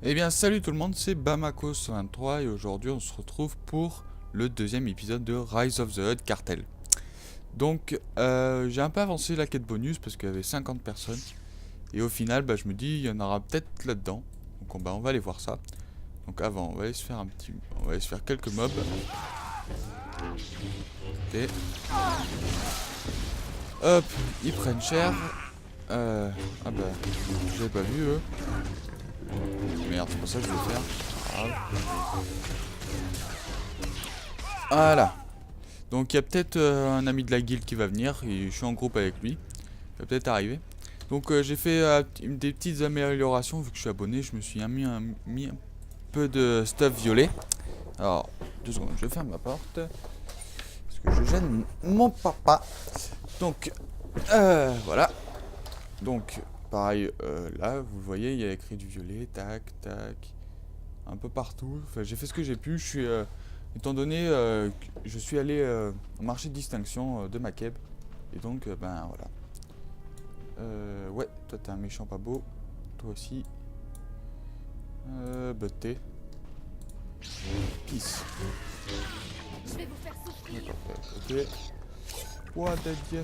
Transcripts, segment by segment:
Eh bien salut tout le monde, c'est Bamako123 et aujourd'hui on se retrouve pour le deuxième épisode de Rise of the Hutt Cartel. Donc j'ai un peu avancé la quête bonus parce qu'il y avait 50 personnes et au final je me dis il y en aura peut-être là-dedans. Donc on va aller voir ça. Donc avant on va aller se faire on va aller se faire quelques mobs. Et hop, ils prennent cher. J'avais pas vu eux. Merde, c'est pas ça que je vais faire. Voilà. Donc il y a peut-être un ami de la guilde qui va venir. Et je suis en groupe avec lui. Il va peut-être arriver. Donc j'ai fait des petites améliorations. Vu que je suis abonné, je me suis mis un peu de stuff violet. Alors, 2 secondes, je ferme ma porte. Parce que je gêne mon papa. Donc, voilà. Donc, pareil, là, vous voyez, il y a écrit du violet. Tac, tac. Un peu partout. Enfin, j'ai fait ce que j'ai pu. Je suis... étant donné que je suis allé au marché de distinction de Makeb. Et donc, ben voilà. Ouais, toi t'es un méchant pas beau. Toi aussi. T'es. Peace. Je vais vous faire souffrir. Parfait, ok. What the dieu.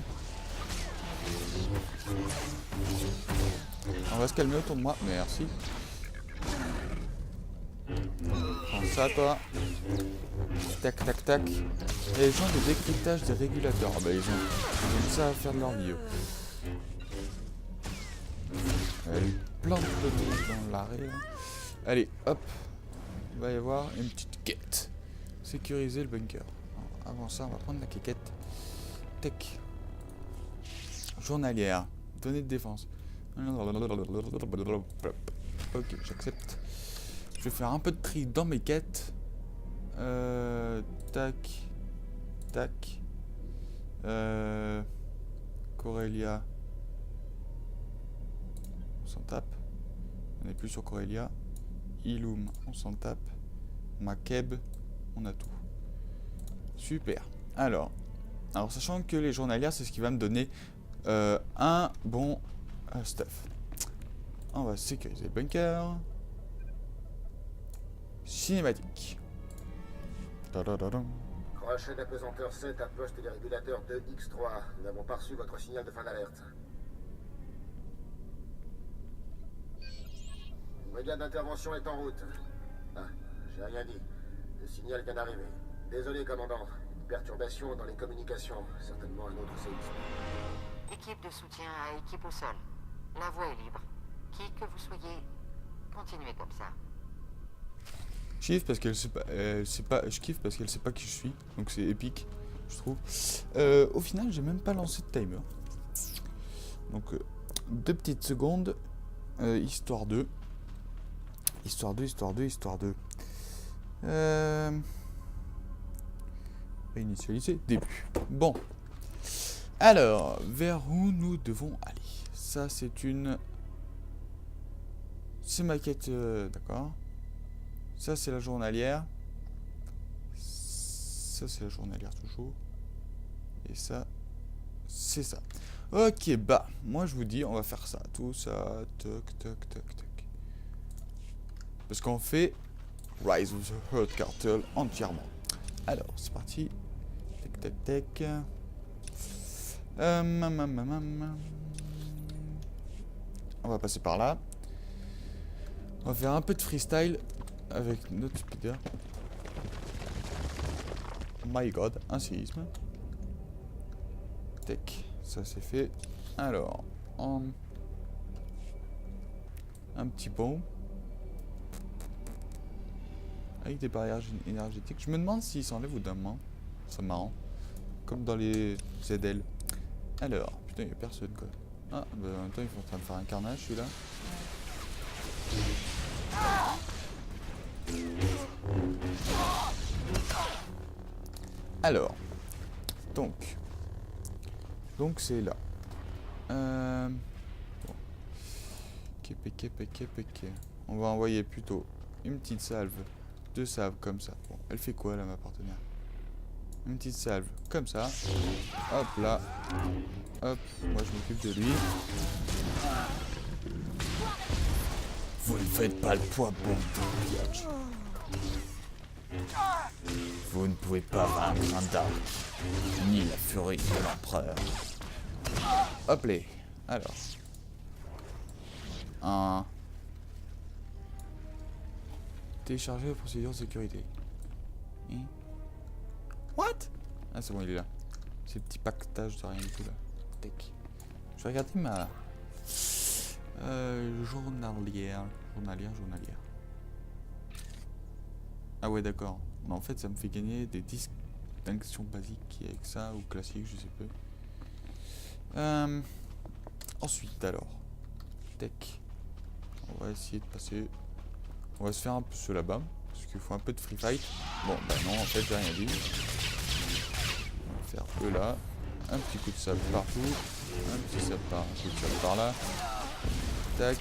On va se calmer autour de moi. Merci. Prends ça, toi. Tac, tac, tac. Et les gens de décryptage des régulateurs. Ah bah ils ont ça à faire de leur vie. Allez, plein de trucs dans l'arrêt. Allez, hop. Il va y avoir une petite quête. Sécuriser le bunker. Alors, avant ça, on va prendre la quéquette. Tech. Journalière. Données de défense. Ok, j'accepte. Je vais faire un peu de tri dans mes quêtes. Tac. Tac. Corellia. On s'en tape. On n'est plus sur Corellia. Illum, on s'en tape. Makeb, on a tout. Super. Alors sachant que les journalières, c'est ce qui va me donner un bon stuff. On va sécuriser le bunker. Cinématique. Crochet d'apesanteur 7 à poste des régulateurs 2X3. Nous n'avons pas reçu votre signal de fin d'alerte. Une brigade d'intervention est en route. Ah, j'ai rien dit. Le signal vient d'arriver. Désolé, commandant. Une perturbation dans les communications. Certainement un autre séisme. Équipe de soutien à équipe au sol. La voie est libre. Qui que vous soyez, continuez comme ça. Je kiffe parce qu'elle sait pas, je kiffe parce qu'elle sait pas qui je suis, donc c'est épique, je trouve. Au final, j'ai même pas lancé de timer. Donc 2 petites secondes, histoire 2. Histoire 2. Réinitialiser, début. Bon. Alors, vers où nous devons aller? Ça, c'est une... C'est ma quête, d'accord. Ça, c'est la journalière. Ça, c'est la journalière toujours. Et ça, c'est ça. Ok, moi, je vous dis, on va faire ça. Tout ça, toc, toc, toc, toc. Parce qu'on fait Rise of the Hutt Cartel entièrement. Alors, c'est parti. Tac, tac, tac. On va passer par là. On va faire un peu de freestyle avec notre speeder. My god, un séisme. Tech, ça c'est fait. Alors, un petit pont. Avec des barrières énergétiques. Je me demande s'ils s'enlèvent au d'un moment. C'est marrant. Comme dans les ZL. Alors, putain, il n'y a personne quoi. Ah, bah en même temps, ils sont en train de faire un carnage celui-là. Alors, donc c'est là. Bon. On va envoyer plutôt une petite salve, 2 salves comme ça. Bon, elle fait quoi là, ma partenaire? Une petite salve comme ça. Hop là. Hop, moi je m'occupe de lui. Vous ne faites pas le poids, bande de biatch. Vous ne pouvez pas vaincre un Dark, ni la furie de l'empereur. Hop là. Alors. Un. Télécharger la procédure de sécurité. What? Ah c'est bon, il est là. Ces petits pactages de rien du tout là. Tac. Je vais regarder ma journalière. Ah ouais d'accord. Mais en fait ça me fait gagner des distinctions basiques avec ça ou classiques, je sais peu. Ensuite alors. Tac. On va essayer de passer. On va se faire un peu ceux là-bas. Parce qu'il faut un peu de free fight. Bon bah non en fait j'ai rien dit. On va faire eux là. Un petit coup de sable partout. Un petit sable par, un coup de sable par là. Tac.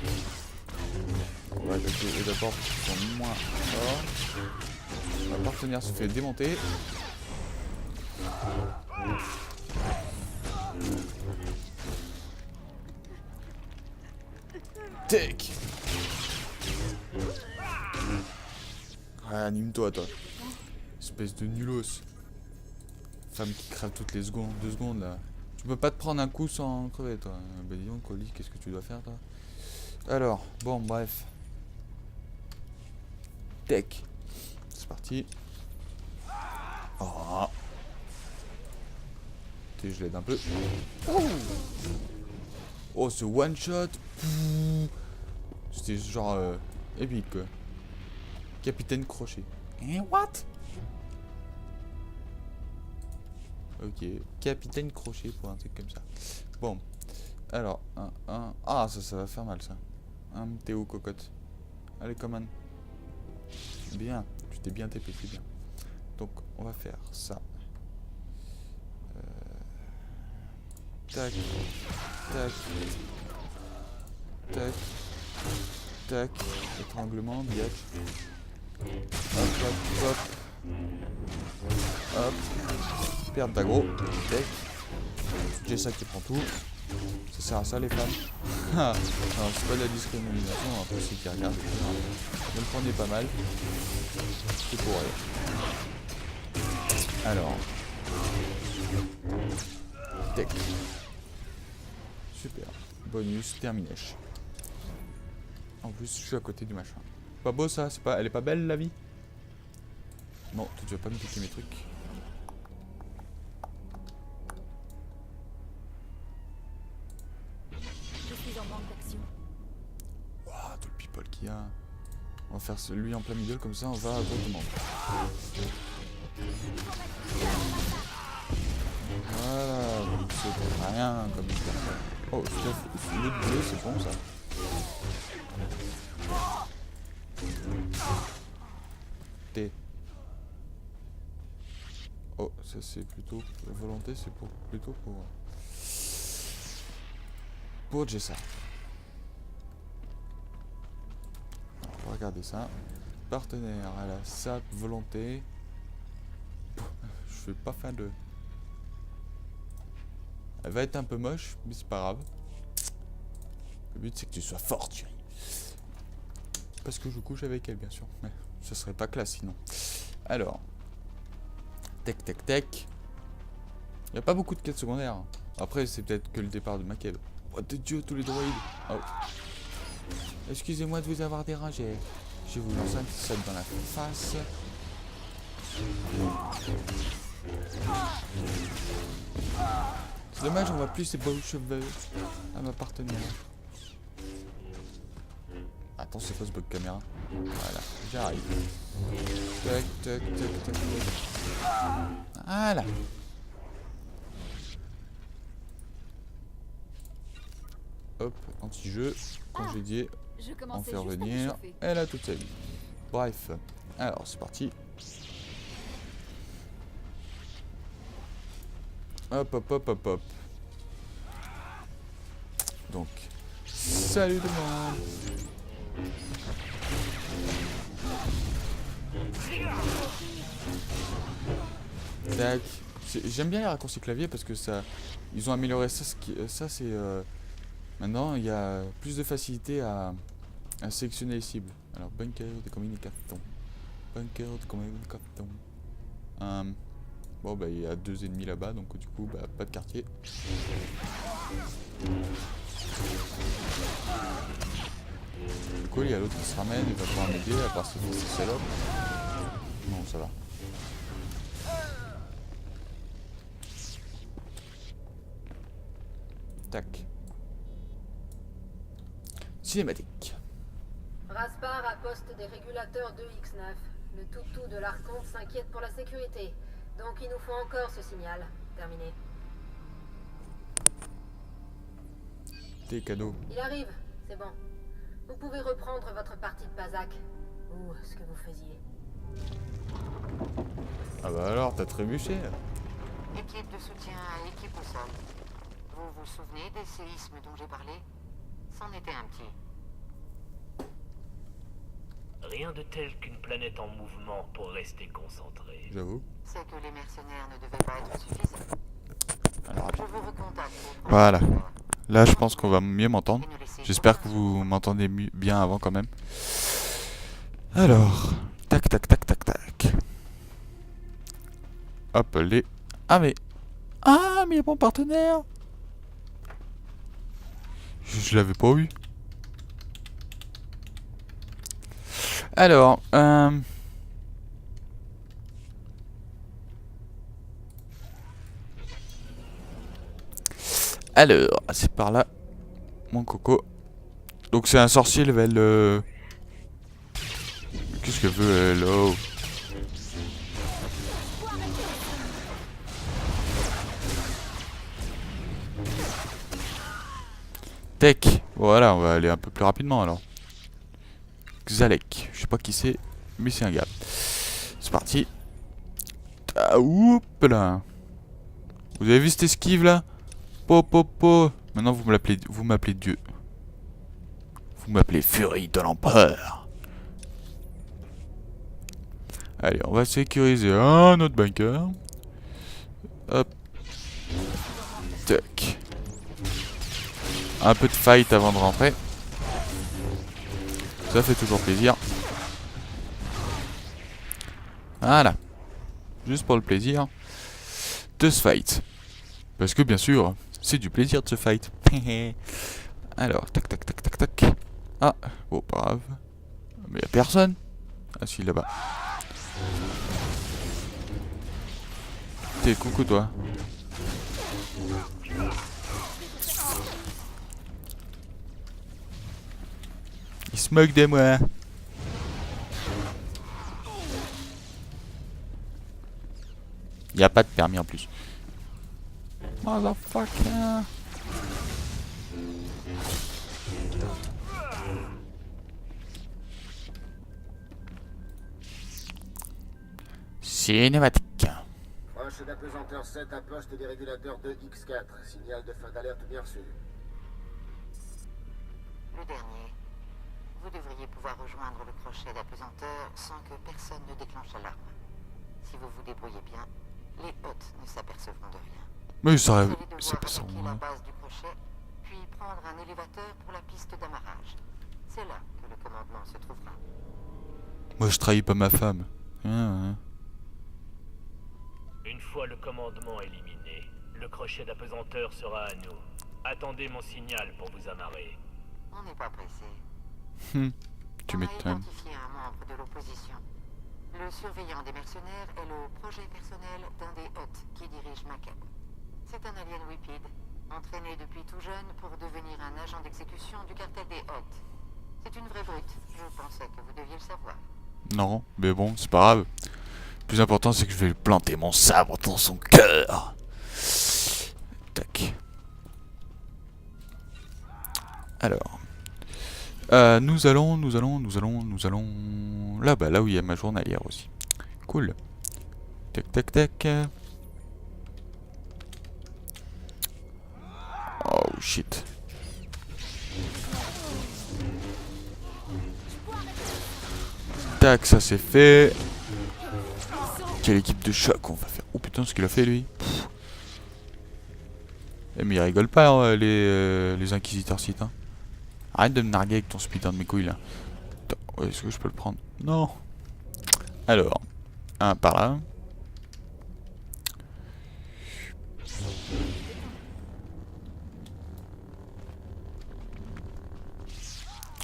On va attaquer eux d'abord parce qu'ils sont moins forts. Ma partenaire se fait démonter. Tac. Ah, anime-toi toi. Espèce de nulos. Femme qui crève toutes les secondes, 2 secondes là. Tu peux pas te prendre un coup sans crever toi. Bah dis donc Oli, qu'est-ce que tu dois faire toi? Alors, bon bref. Tech. C'est parti. Oh. Je l'aide un peu. Oh ce one shot. C'était genre épique quoi. Capitaine Crochet. What? Ok, Capitaine Crochet pour un truc comme ça. Bon, alors, ah, ça va faire mal ça. Un Théo cocotte. Allez, command. Bien, tu t'es bien TP, c'est bien. Donc, on va faire ça. Tac, tac, tac, tac. Étranglement, biatch. Hop, hop, hop. Hop. Perte d'aggro. Tac. J'ai ça qui prend tout. Ça sert à ça les femmes. Alors c'est pas de la discrimination, après ceux qui regardent. Vous me prenez pas mal. C'est pour elle. Alors. Tac. Super. Bonus terminé. En plus je suis à côté du machin. Pas beau ça, c'est pas. Elle est pas belle la vie? Non, tu vas pas me piquer mes trucs. Je suis en manque d'action. Waouh, tout le people qu'il y a. On va faire celui en plein milieu, comme ça on va à droite demande. Voilà, c'est rien comme ça. Oh, l'autre bleu, c'est bon ça. T. Oh, ça c'est plutôt volonté, c'est plutôt pour Jessa. Alors, on va regarder ça. Partenaire, elle a sa volonté. Je fais pas fin de. Elle va être un peu moche, mais c'est pas grave. Le but c'est que tu sois forte, chérie. Parce que je couche avec elle, bien sûr. Mais ce serait pas classe sinon. Alors. Tac, tac, tac. Il n'y a pas beaucoup de quêtes secondaires. Après, c'est peut-être que le départ de Makeb. Oh de Dieu, tous les droïdes. Oh. Excusez-moi de vous avoir dérangé. Je vais vous lancer un petit sac dans la face. C'est dommage, on voit plus ses beaux cheveux à ma partenaire. Attends, c'est quoi ce bug caméra? Voilà, j'arrive. Tac, tac, tac, tac, tac. Voilà. Hop, anti-jeu, congédié, Je en commençais faire juste à venir. m'échauffer. Elle a toute sa vie. Bref, alors c'est parti. Hop, hop, hop, hop, hop. Donc, salut tout le monde. Tac. J'aime bien les raccourcis clavier parce que ça, ils ont amélioré ça. Ça c'est maintenant il y a plus de facilité à À sélectionner les cibles. Alors, bunker de communication. Bunker de communication. Bon, bah, il y a 2 ennemis là-bas, donc du coup, bah, pas de quartier. Du coup, il y a l'autre qui se ramène, il va pouvoir m'aider, à part si c'est salope. Non, ça va. Tac. Cinématique. Raspar à poste des régulateurs 2X9. Le toutou de l'Archonte s'inquiète pour la sécurité. Donc il nous faut encore ce signal. Terminé. Des cadeaux. Il arrive, c'est bon. Vous pouvez reprendre votre partie de Pazak. Ou ce que vous faisiez. Ah bah alors, t'as trébuché. Équipe de soutien à équipe au sol. Vous vous souvenez des séismes dont j'ai parlé? C'en était un petit. Rien de tel qu'une planète en mouvement pour rester concentré. J'avoue. C'est que les mercenaires ne devaient pas être suffisants. Alors, Je vous recontacte. voilà. Là, je pense qu'on va mieux m'entendre. J'espère que vous m'entendez bien avant quand même. Alors, tac, tac, tac, tac, tac. Hop, les... Ah, mais... Ah, mais il y a mon partenaire. Je l'avais pas eu. Alors, alors, c'est par là, mon coco. Donc c'est un sorcier level... Qu'est-ce que veut elle? Oh. Tech. Voilà, on va aller un peu plus rapidement alors. Xalek. Je sais pas qui c'est, mais c'est un gars. C'est parti. Ah, oup là. Vous avez vu cette esquive là? Po. Maintenant vous m'appelez Dieu. Vous m'appelez Furie de l'Empereur. Allez, on va sécuriser un autre bunker. Hop. Tac. Un peu de fight avant de rentrer. Ça fait toujours plaisir. Voilà. Juste pour le plaisir de se fight. Parce que bien sûr, c'est du plaisir de se fight. Alors, tac, tac, tac, tac, tac. Ah, bon, pas grave. Mais y'a personne. Ah si, là-bas. T'es coucou toi. Il se moque de moi. Y a pas de permis en plus. Motherfucker. Cinématique. Proche d'apesanteur 7 à poste des régulateurs 2X4. Signal de fin d'alerte bien reçu. Le dernier. Vous devriez pouvoir rejoindre le crochet d'apesanteur sans que personne ne déclenche l'alarme. Si vous vous débrouillez bien, les hôtes ne s'apercevront de rien. Mais ça, Vous allez c'est devoir pas ça. attaquer la base du crochet, puis prendre un élévateur pour la piste d'amarrage. C'est là que le commandement se trouvera. Moi je trahis pas ma femme. Une fois le commandement éliminé, le crochet d'apesanteur sera à nous. Attendez mon signal pour vous amarrer. On n'est pas pressé. Tu On a m'étonnes. identifié un membre de l'opposition. Le surveillant des mercenaires est le projet personnel d'un des hôtes qui dirige Maquette. C'est un alien Wipid, entraîné depuis tout jeune pour devenir un agent d'exécution du cartel des hôtes. C'est une vraie brute, je pensais que vous deviez le savoir. Non, mais bon, c'est pas grave. Le plus important, c'est que je vais planter mon sabre dans son cœur. Tac. Alors. Nous allons là-bas, là où il y a ma journalière aussi. Cool. Tac, tac, tac. Oh shit. Tac, ça c'est fait. Quelle équipe de choc on va faire. Oh putain, ce qu'il a fait lui. Eh, mais il rigole pas les inquisiteurs sites. Hein. Arrête de me narguer avec ton speeder de mes couilles là. Ouais, est-ce que je peux le prendre? Non. Alors, un par là.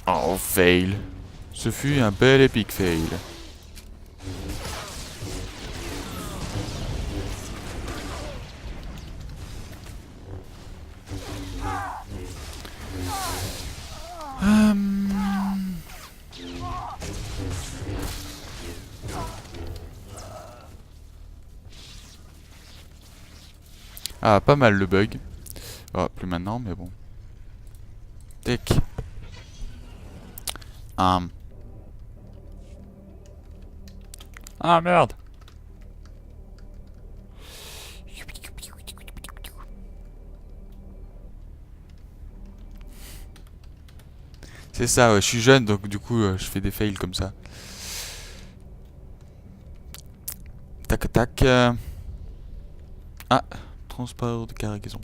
Oh, fail. Ce fut un bel épique fail. Ah, pas mal le bug. Oh, plus maintenant, mais bon. Tech. Ah merde. C'est ça, ouais, je suis jeune donc du coup je fais des fails comme ça. Tac tac. Ah, transport de cargaison.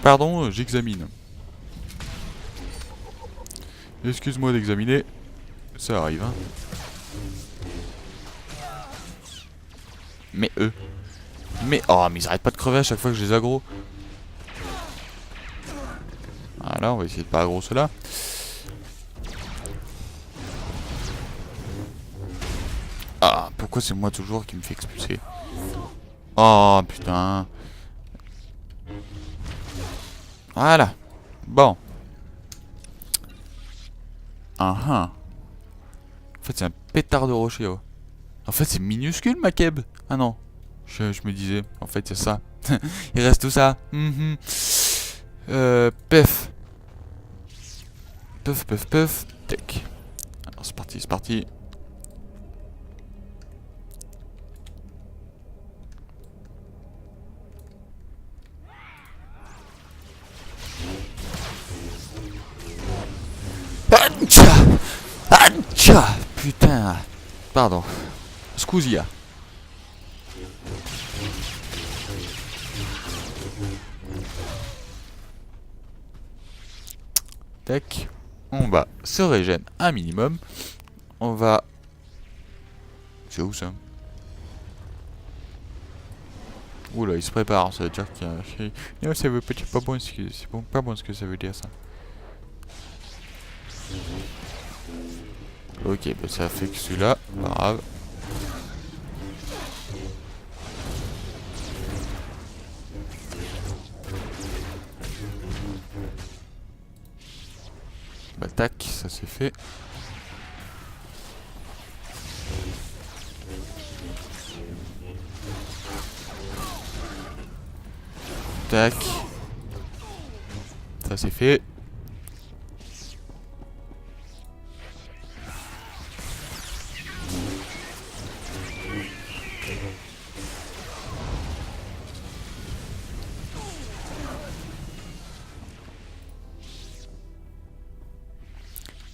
Pardon, j'examine. Excuse-moi d'examiner. Ça arrive, hein. Mais eux. Mais oh, mais ils arrêtent pas de crever à chaque fois que je les aggro. Voilà, on va essayer de pas aggro cela. Ah, pourquoi c'est moi toujours qui me fait expulser? Oh putain. Voilà. Bon. En fait, c'est un pétard de rocher. Oh. En fait, c'est minuscule, ma keb. Ah non. Je me disais. En fait, c'est ça. Il reste tout ça. Pef. Pef, pef, pef. Tech. Alors, c'est parti, c'est parti. Atcha! Atcha! Putain! Pardon. Scusia. Tac. On va se régène un minimum. On va... C'est où ça? Oula, il se prépare, ça veut dire qu'il y a... Non, ça veut peut-être pas bon, c'est bon, pas bon ce que ça veut dire ça. Ok, bah ça fait que celui-là, pas grave. Bah tac, ça c'est fait. Tac. Ça c'est fait.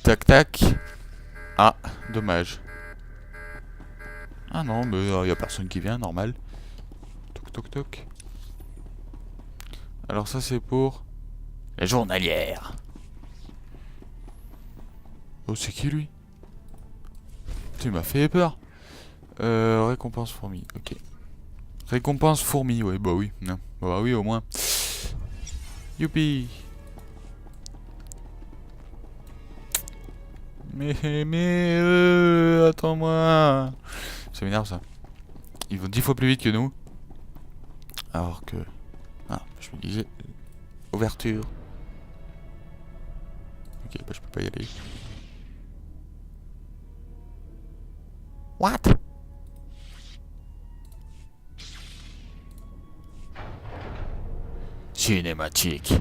Tac tac. Ah, dommage. Ah non, mais y a personne qui vient, normal. Toc toc toc. Alors ça c'est pour la journalière. Oh, c'est qui lui? Tu m'as fait peur. Récompense fourmi, ok. Récompense fourmi, ouais, bah oui, non. Bah oui, au moins. Youpi. Mais attends-moi. Ça m'énerve ça. Ils vont 10 fois plus vite que nous. Alors que... Ah, je me disais... Ouverture. Ok, bah je peux pas y aller. What? Cinématique.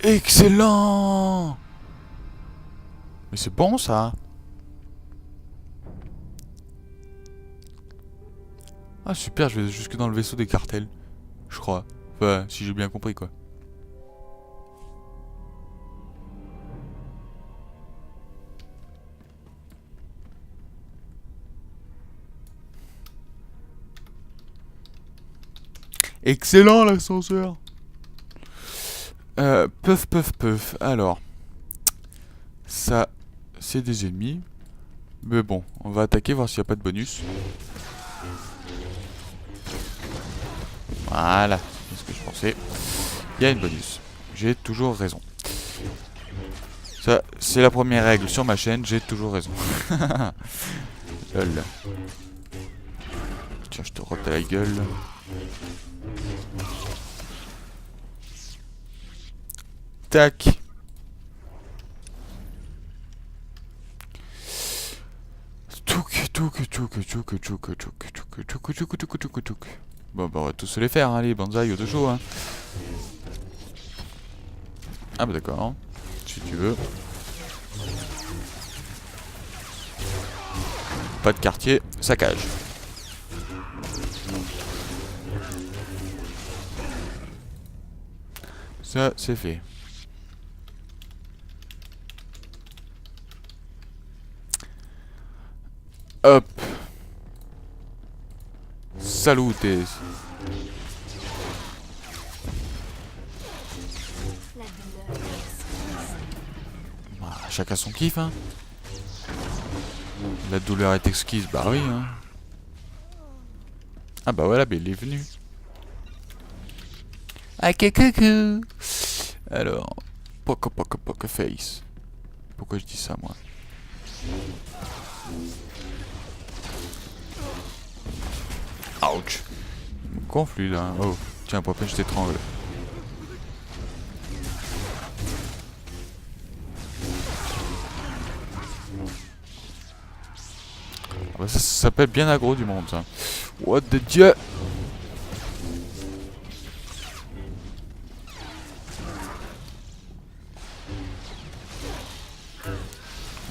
Excellent! Mais c'est bon ça. Ah super, je vais jusque dans le vaisseau des cartels. Je crois. Enfin, si j'ai bien compris quoi. Excellent l'ascenseur. Peuf. Alors, ça, c'est des ennemis. Mais bon, on va attaquer, voir s'il n'y a pas de bonus. Voilà, c'est ce que je pensais. Il y a une bonus. J'ai toujours raison. Ça, c'est la première règle sur ma chaîne, j'ai toujours raison. Lol. Tiens, je te rote à la gueule. Tac. Bon, bah, on va tous se les faire, hein, les bonsaïs au chaud, hein. Ah, bah, d'accord. Si tu veux. Pas de quartier, saccage. Ça, c'est fait. Hop. Salutez. La douleur Bah, chacun son kiff, hein. La douleur est exquise, bah oui, hein. Ah bah voilà, bah il est venu. Ah coucou. Alors, poker face. Pourquoi je dis ça, moi? Ouch. Il me gonfle, lui, là. Oh, tiens, pour peine, je t'étrangle. Ah bah ça s'appelle bien aggro du monde, ça. What the dieu.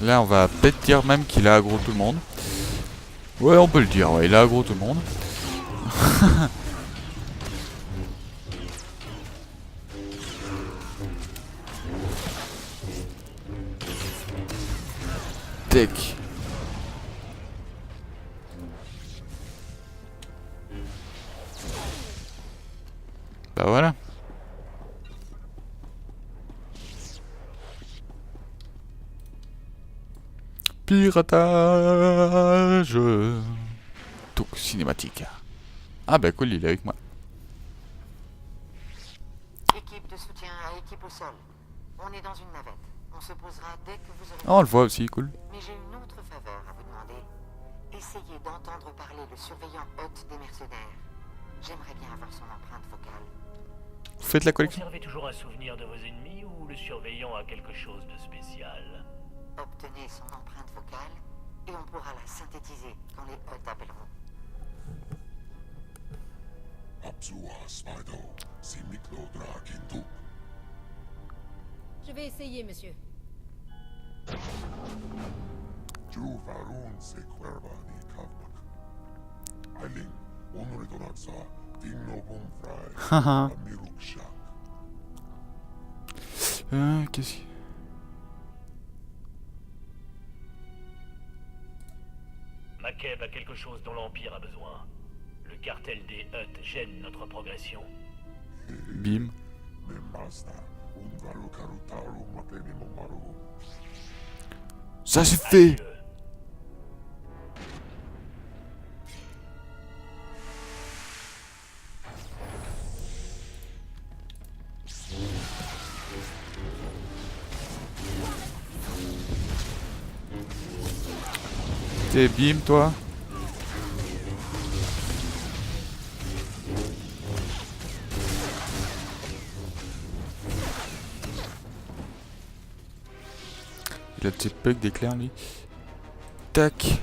Là, on va peut-être dire même qu'il a aggro tout le monde. Ouais, on peut le dire, ouais, il a aggro tout le monde. Tech. Bah voilà. Piratage. Tout cinématique. Ah bah cool, il est avec moi. Équipe de soutien à équipe au sol. On est dans une navette. On se posera dès que vous aurez... Oh, on le voit aussi, cool. Mais j'ai une autre faveur à vous demander. Essayez d'entendre parler le surveillant hôte des mercenaires. J'aimerais bien avoir son empreinte vocale. Vous faites la collection? Conservez toujours un souvenir de vos ennemis ou le surveillant a quelque chose de spécial? Obtenez son empreinte vocale et on pourra la synthétiser quand les hôtes appelleront. Je vais essayer, monsieur. Haha. Qu'est-ce que... Makeb a quelque chose dont l'Empire a besoin. Le cartel des Hutt gêne notre progression. Bim. Ça c'est fait. Adieu. T'es bim toi. Il a de ses bugs d'éclair lui. Tac.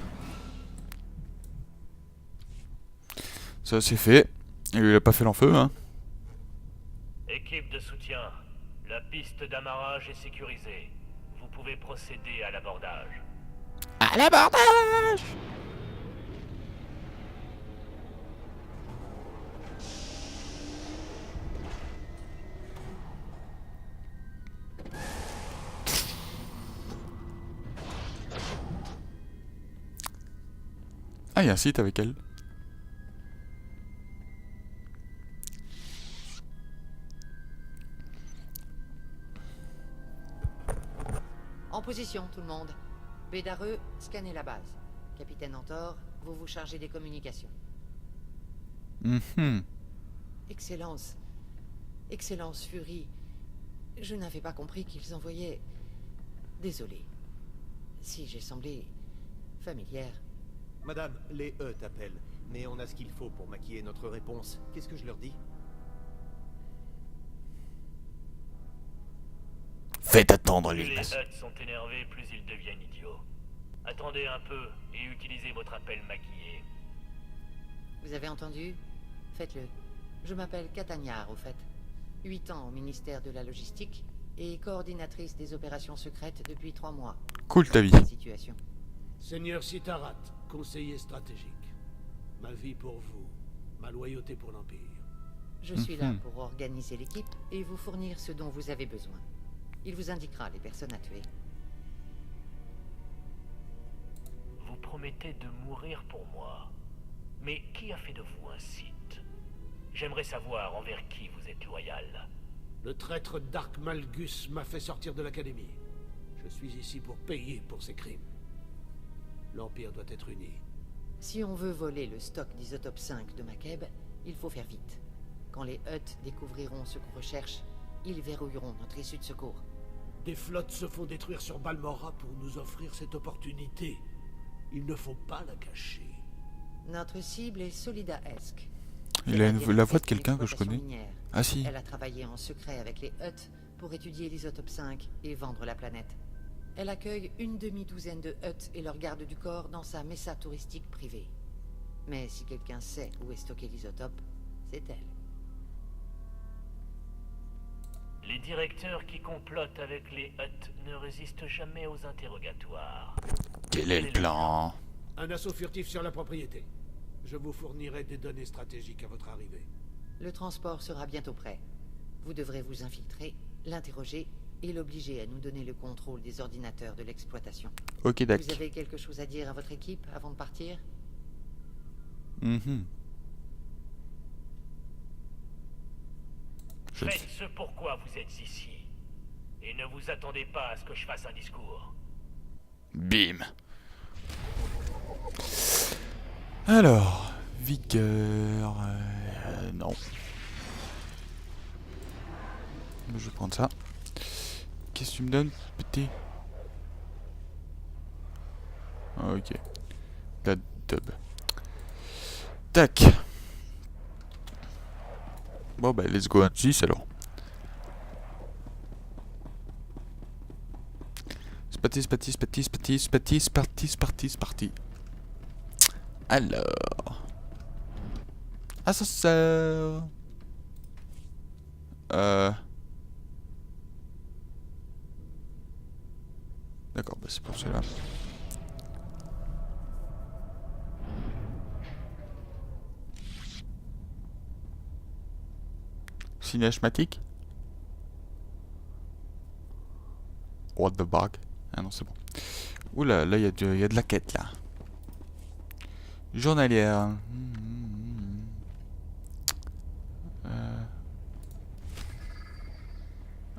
Ça c'est fait. Et lui il a pas fait l'enfeu hein. Équipe de soutien, la piste d'amarrage est sécurisée. Vous pouvez procéder à l'abordage. À l'abordage. Ah, il y a un site avec elle. En position, tout le monde. Bédareux, scannez la base. Capitaine Antor, vous vous chargez des communications. Mhm. Excellence. Excellence Fury. Je n'avais pas compris qu'ils envoyaient... Désolé. Si j'ai semblé... familière. Madame, les E t'appellent, mais on a ce qu'il faut pour maquiller notre réponse. Qu'est-ce que je leur dis? Faites attendre Plus les les masses. Hutt sont énervés, plus ils deviennent idiots. Attendez un peu et utilisez votre appel maquillé. Vous avez entendu? Faites-le. Je m'appelle Catagnard, au fait. 8 ans au ministère de la Logistique et coordinatrice des opérations secrètes depuis 3 mois. Cool ta vie. Situation. Seigneur Sitarat, conseiller stratégique. Ma vie pour vous, ma loyauté pour l'Empire. Je suis là pour organiser l'équipe et vous fournir ce dont vous avez besoin. Il vous indiquera les personnes à tuer. Vous promettez de mourir pour moi. Mais qui a fait de vous un Sith? J'aimerais savoir envers qui vous êtes loyal. Le traître Dark Malgus m'a fait sortir de l'académie. Je suis ici pour payer pour ses crimes. L'Empire doit être uni. Si on veut voler le stock d'Isotope 5 de Makeb, il faut faire vite. Quand les Hutt découvriront ce qu'on recherche, ils verrouilleront notre issue de secours. Des flottes se font détruire sur Balmora pour nous offrir cette opportunité. Il ne faut pas la cacher. Notre cible est Solida-esque. Il a la voix de quelqu'un que je connais. Ah si. Elle a travaillé en secret avec les Hutt pour étudier l'Isotope 5 et vendre la planète. Elle accueille une demi-douzaine de Hutt et leurs gardes du corps dans sa messa touristique privée. Mais si quelqu'un sait où est stocké l'isotope, c'est elle. Les directeurs qui complotent avec les Hutt ne résistent jamais aux interrogatoires. Quel est le plan? Un assaut furtif sur la propriété. Je vous fournirai des données stratégiques à votre arrivée. Le transport sera bientôt prêt. Vous devrez vous infiltrer, l'interroger et l'obliger à nous donner le contrôle des ordinateurs de l'exploitation. Ok, d'accord. Vous avez quelque chose à dire à votre équipe avant de partir? Mhm. Je le Faites fais. ce pourquoi vous êtes ici. Et ne vous attendez pas à ce que je fasse un discours. Bim. Alors, vigueur. Non. Je vais prendre ça. Qu'est-ce que tu me donnes, petit? Ah, ok. La dub. Tac. Bon bah let's go un 6 alors. C'est parti. Alors. Ascenseur. D'accord, bah c'est pour cela. Cinématique. What the bug? Ah non, c'est bon. Oula, là, il y a de la quête, là. Journalière.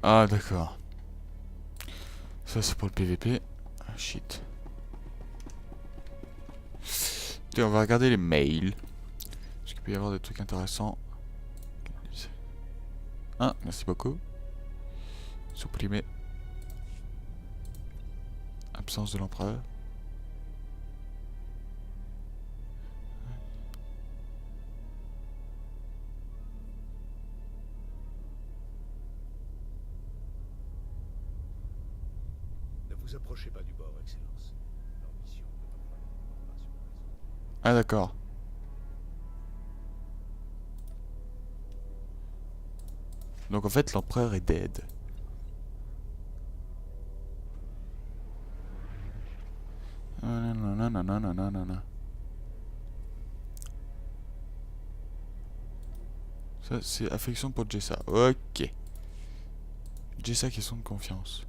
Ah, d'accord. Ça, c'est pour le PVP. Ah, shit. Tiens, on va regarder les mails. Parce qu'il peut y avoir des trucs intéressants. Ah, merci beaucoup. Supprimer. Absence de l'empereur. Ne vous approchez pas du bord, Excellence. Leur mission peut parfois ne prendre pas sur le réseau. Ah, d'accord. Donc en fait, l'empereur est dead. Ça, c'est affection pour Jessa. Ok. Jessa qui sont de confiance.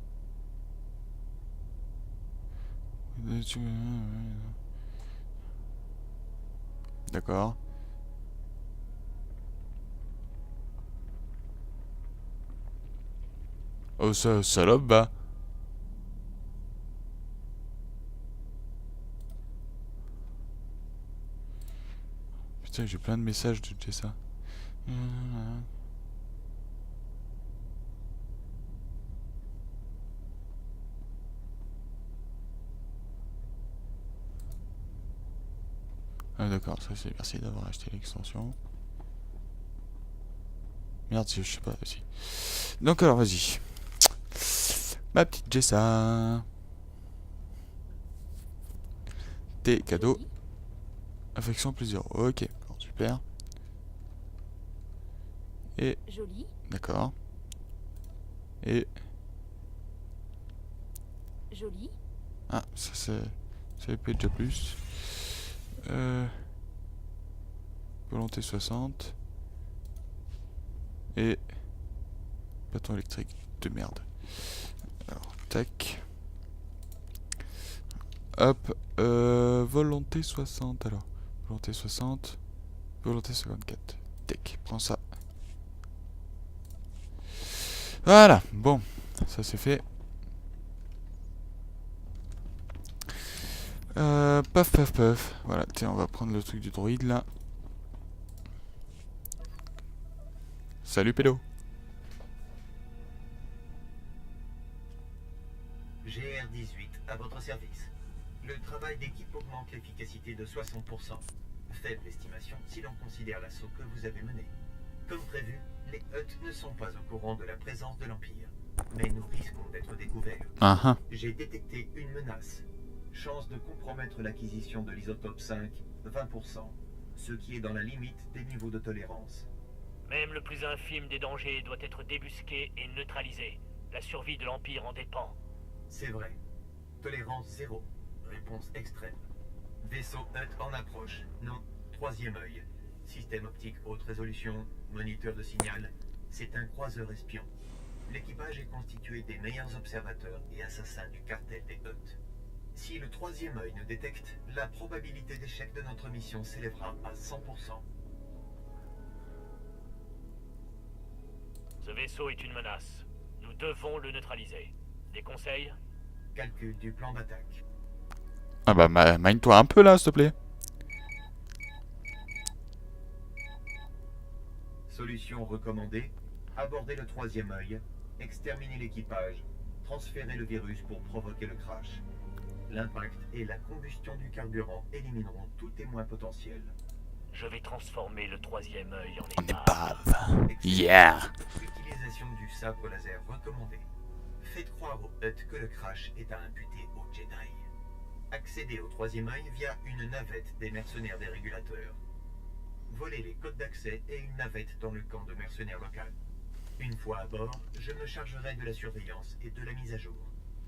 D'accord. Oh, ça, salope, bah. Putain, j'ai plein de messages de Jessa. Ah d'accord, ça c'est merci d'avoir acheté l'extension. Merde, je sais pas aussi. Donc alors vas-y. Ma petite Jessa. Tes cadeaux. Affection, plaisir. Ok, alors, super. Et Joli. d'accord. Et Joli. ah, ça peut être déjà plus. Volonté 60. Et bâton électrique de merde. Alors, tac. Hop, volonté 60 alors. Volonté 60. Volonté 54. Tac, prends ça. Voilà, bon, ça c'est fait. Paf paf paf. Voilà, tiens, on va prendre le truc du droïde là. Salut pédo. GR18 à votre service. Le travail d'équipe augmente l'efficacité de 60%. Faible estimation si l'on considère l'assaut que vous avez mené. Comme prévu, les Hutt ne sont pas au courant de la présence de l'Empire. Mais nous risquons d'être découverts. J'ai détecté une menace. Chance de compromettre l'acquisition de l'isotope 5, 20%. Ce qui est dans la limite des niveaux de tolérance. Même le plus infime des dangers doit être débusqué et neutralisé. La survie de l'Empire en dépend. C'est vrai. Tolérance 0. Réponse extrême. Vaisseau Hutt en approche. Non, troisième œil. Système optique haute résolution, moniteur de signal. C'est un croiseur espion. L'équipage est constitué des meilleurs observateurs et assassins du cartel des Hutt. Si le troisième œil nous détecte, la probabilité d'échec de notre mission s'élèvera à 100%. Ce vaisseau est une menace. Nous devons le neutraliser. Des conseils? Calcul du plan d'attaque. Ah bah mine-toi un peu là, s'il te plaît. Solution recommandée. Aborder le troisième œil, exterminer l'équipage, transférer le virus pour provoquer le crash. L'impact et la combustion du carburant élimineront tout témoin potentiel. Je vais transformer le troisième œil en En épave. épave. Yeah. Utilisation du sabre laser recommandée. Faites croire aux Hutt que le crash est à imputer aux Jedi. Accédez au troisième œil via une navette des mercenaires des régulateurs. Volez les codes d'accès et une navette dans le camp de mercenaires local. Une fois à bord, je me chargerai de la surveillance et de la mise à jour.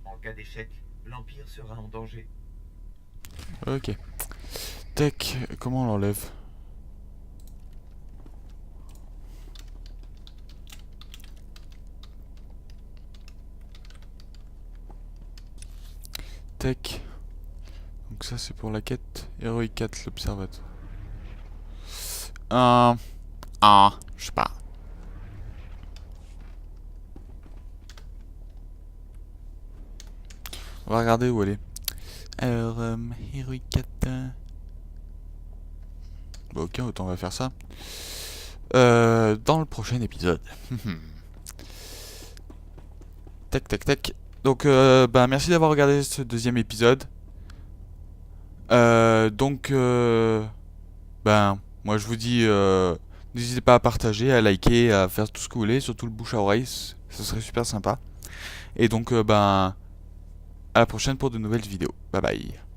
En cas d'échec, l'Empire sera en danger. Ok. Tac, comment on l'enlève? Tac. Donc ça c'est pour la quête Héroïque 4, l'observatoire. Je sais pas. On va regarder où elle est. Alors, Héroïque 4. Bon, ok, autant on va faire ça. Dans le prochain épisode. Tac, tac, tac. Donc, merci d'avoir regardé ce deuxième épisode. Moi je vous dis, n'hésitez pas à partager, à liker, à faire tout ce que vous voulez, surtout le bouche à oreille, ce serait super sympa. Et donc, à la prochaine pour de nouvelles vidéos. Bye bye.